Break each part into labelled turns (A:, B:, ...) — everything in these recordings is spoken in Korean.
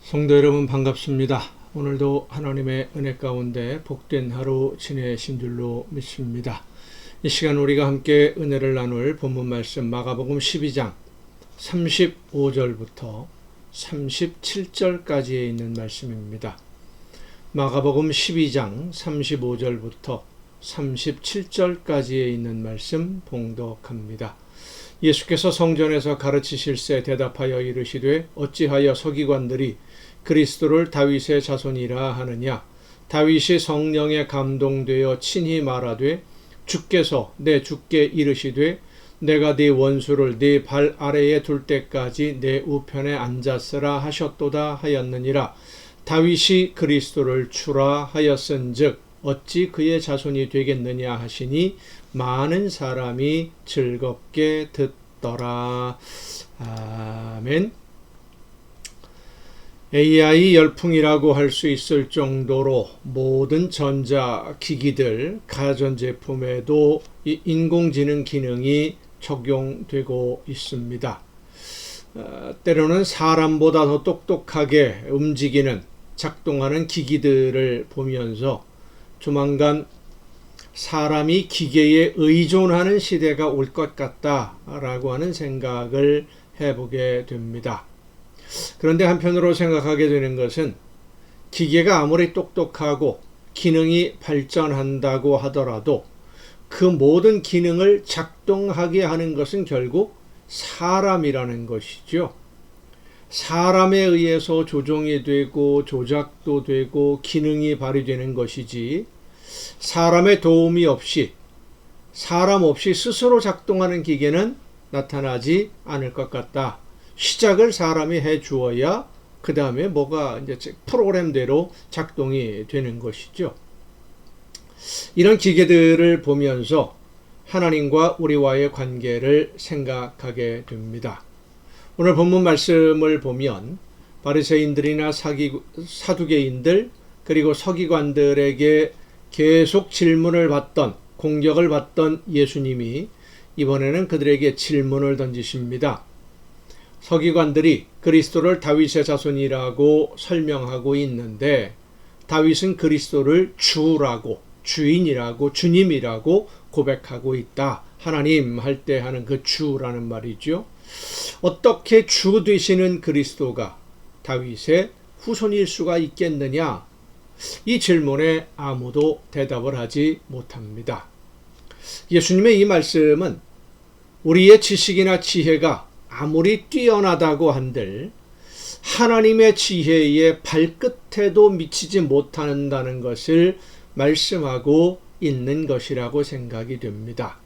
A: 성도 여러분 반갑습니다. 오늘도 하나님의 은혜 가운데 복된 하루 지내신 줄로 믿습니다. 이 시간 우리가 함께 은혜를 나눌 본문 말씀 마가복음 12장 35절부터 37절까지에 있는 말씀입니다. 마가복음 12장 35절부터 37절까지에 있는 말씀 봉독합니다. 예수께서 성전에서 가르치실새 대답하여 이르시되 어찌하여 서기관들이 그리스도를 다윗의 자손이라 하느냐. 다윗이 성령에 감동되어 친히 말하되 주께서 내 주께 이르시되 내가 네 원수를 네 발 아래에 둘 때까지 내 우편에 앉았으라 하셨도다 하였느니라. 다윗이 그리스도를 주라 하였은즉 어찌 그의 자손이 되겠느냐 하시니 많은 사람이 즐겁게 듣더라. 아멘. AI 열풍이라고 할 수 있을 정도로 모든 전자기기들, 가전제품에도 이 인공지능 기능이 적용되고 있습니다. 때로는 사람보다 더 똑똑하게 움직이는, 작동하는 기기들을 보면서 조만간 사람이 기계에 의존하는 시대가 올 것 같다라고 하는 생각을 해보게 됩니다. 그런데 한편으로 생각하게 되는 것은 기계가 아무리 똑똑하고 기능이 발전한다고 하더라도 그 모든 기능을 작동하게 하는 것은 결국 사람이라는 것이죠. 사람에 의해서 조종이 되고 조작도 되고 기능이 발휘되는 것이지 사람의 도움이 없이, 사람 없이 스스로 작동하는 기계는 나타나지 않을 것 같다. 시작을 사람이 해 주어야 그 다음에 뭐가 이제 프로그램대로 작동이 되는 것이죠. 이런 기계들을 보면서 하나님과 우리와의 관계를 생각하게 됩니다. 오늘 본문 말씀을 보면 바리새인들이나 사두개인들 그리고 서기관들에게 계속 질문을 받던, 공격을 받던 예수님이 이번에는 그들에게 질문을 던지십니다. 서기관들이 그리스도를 다윗의 자손이라고 설명하고 있는데 다윗은 그리스도를 주라고, 주인이라고, 주님이라고 고백하고 있다. 하나님 할 때 하는 그 주라는 말이죠. 어떻게 주 되시는 그리스도가 다윗의 후손일 수가 있겠느냐? 이 질문에 아무도 대답을 하지 못합니다. 예수님의 이 말씀은 우리의 지식이나 지혜가 아무리 뛰어나다고 한들 하나님의 지혜의 발끝에도 미치지 못한다는 것을 말씀하고 있는 것이라고 생각이 됩니다.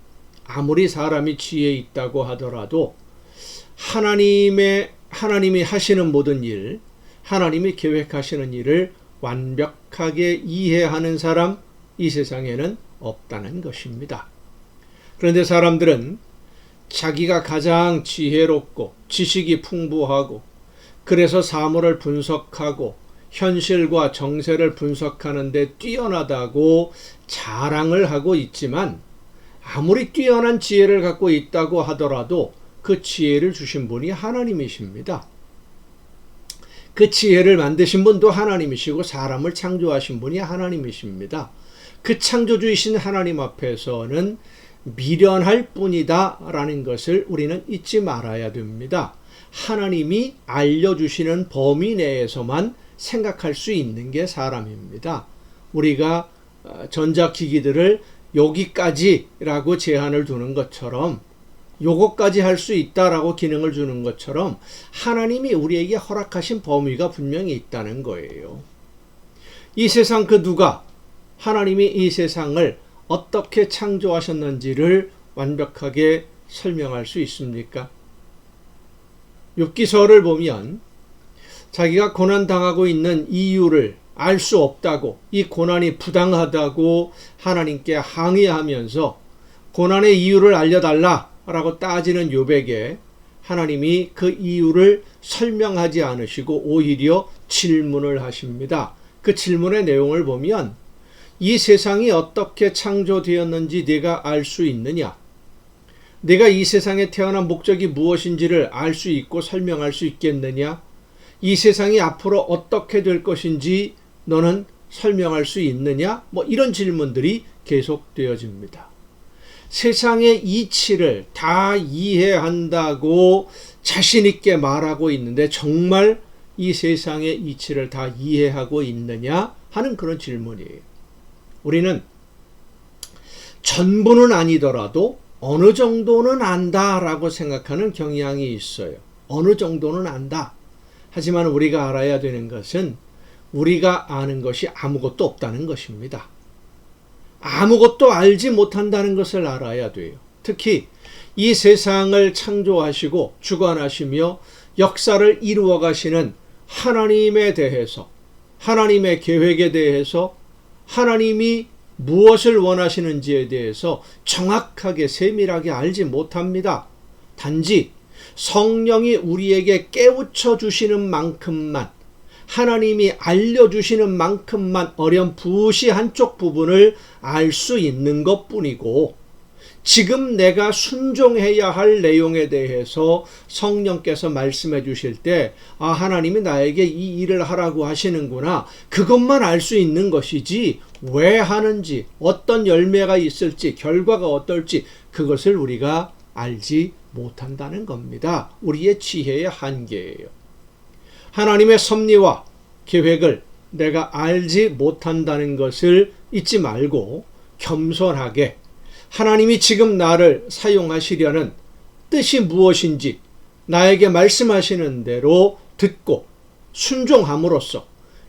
A: 아무리 사람이 지혜 있다고 하더라도 하나님이 하시는 모든 일, 하나님이 계획하시는 일을 완벽하게 이해하는 사람, 이 세상에는 없다는 것입니다. 그런데 사람들은 자기가 가장 지혜롭고 지식이 풍부하고 그래서 사물을 분석하고 현실과 정세를 분석하는 데 뛰어나다고 자랑을 하고 있지만 아무리 뛰어난 지혜를 갖고 있다고 하더라도 그 지혜를 주신 분이 하나님이십니다. 그 지혜를 만드신 분도 하나님이시고 사람을 창조하신 분이 하나님이십니다. 그 창조주이신 하나님 앞에서는 미련할 뿐이다 라는 것을 우리는 잊지 말아야 됩니다. 하나님이 알려주시는 범위 내에서만 생각할 수 있는 게 사람입니다. 우리가 전자기기들을 여기까지라고 제한을 두는 것처럼, 요거까지 할 수 있다라고 기능을 주는 것처럼 하나님이 우리에게 허락하신 범위가 분명히 있다는 거예요. 이 세상 그 누가 하나님이 이 세상을 어떻게 창조하셨는지를 완벽하게 설명할 수 있습니까? 욥기서를 보면 자기가 고난당하고 있는 이유를 알 수 없다고, 이 고난이 부당하다고 하나님께 항의하면서 고난의 이유를 알려달라라고 따지는 욥에게 하나님이 그 이유를 설명하지 않으시고 오히려 질문을 하십니다. 그 질문의 내용을 보면 이 세상이 어떻게 창조되었는지 네가 알 수 있느냐? 내가 이 세상에 태어난 목적이 무엇인지를 알 수 있고 설명할 수 있겠느냐? 이 세상이 앞으로 어떻게 될 것인지 너는 설명할 수 있느냐? 이런 질문들이 계속되어집니다. 세상의 이치를 다 이해한다고 자신 있게 말하고 있는데 정말 이 세상의 이치를 다 이해하고 있느냐 하는 그런 질문이에요. 우리는 전부는 아니더라도 어느 정도는 안다라고 생각하는 경향이 있어요. 어느 정도는 안다. 하지만 우리가 알아야 되는 것은 우리가 아는 것이 아무것도 없다는 것입니다. 아무것도 알지 못한다는 것을 알아야 돼요. 특히 이 세상을 창조하시고 주관하시며 역사를 이루어 가시는 하나님에 대해서, 하나님의 계획에 대해서, 하나님이 무엇을 원하시는지에 대해서 정확하게 세밀하게 알지 못합니다. 단지 성령이 우리에게 깨우쳐 주시는 만큼만, 하나님이 알려주시는 만큼만 어렴풋이 한쪽 부분을 알 수 있는 것뿐이고, 지금 내가 순종해야 할 내용에 대해서 성령께서 말씀해 주실 때 하나님이 나에게 이 일을 하라고 하시는구나, 그것만 알 수 있는 것이지 왜 하는지, 어떤 열매가 있을지, 결과가 어떨지 그것을 우리가 알지 못한다는 겁니다. 우리의 지혜의 한계예요. 하나님의 섭리와 계획을 내가 알지 못한다는 것을 잊지 말고 겸손하게 하나님이 지금 나를 사용하시려는 뜻이 무엇인지 나에게 말씀하시는 대로 듣고 순종함으로써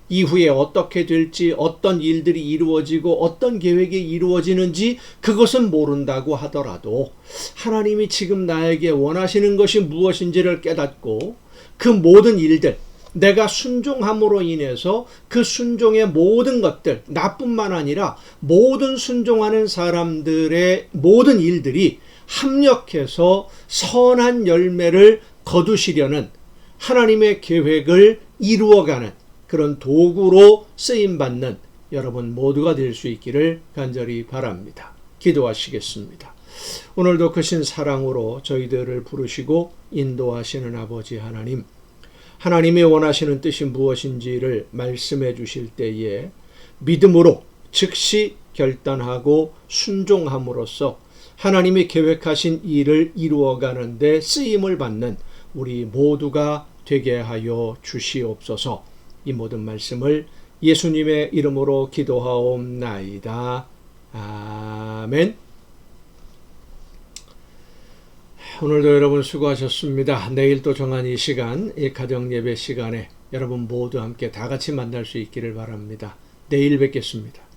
A: 이후에 어떻게 될지, 어떤 일들이 이루어지고 어떤 계획이 이루어지는지 그것은 모른다고 하더라도 하나님이 지금 나에게 원하시는 것이 무엇인지를 깨닫고 그 모든 일들, 내가 순종함으로 인해서 그 순종의 모든 것들, 나뿐만 아니라 모든 순종하는 사람들의 모든 일들이 합력해서 선한 열매를 거두시려는 하나님의 계획을 이루어가는 그런 도구로 쓰임받는 여러분 모두가 될 수 있기를 간절히 바랍니다. 기도하시겠습니다. 오늘도 크신 사랑으로 저희들을 부르시고 인도하시는 아버지 하나님, 하나님이 원하시는 뜻이 무엇인지를 말씀해 주실 때에 믿음으로 즉시 결단하고 순종함으로써 하나님이 계획하신 일을 이루어가는 데 쓰임을 받는 우리 모두가 되게 하여 주시옵소서. 이 모든 말씀을 예수님의 이름으로 기도하옵나이다. 아멘. 오늘도 여러분 수고하셨습니다. 내일 또 정한 이 시간, 이 가정 예배 시간에 여러분 모두 함께 다 같이 만날 수 있기를 바랍니다. 내일 뵙겠습니다.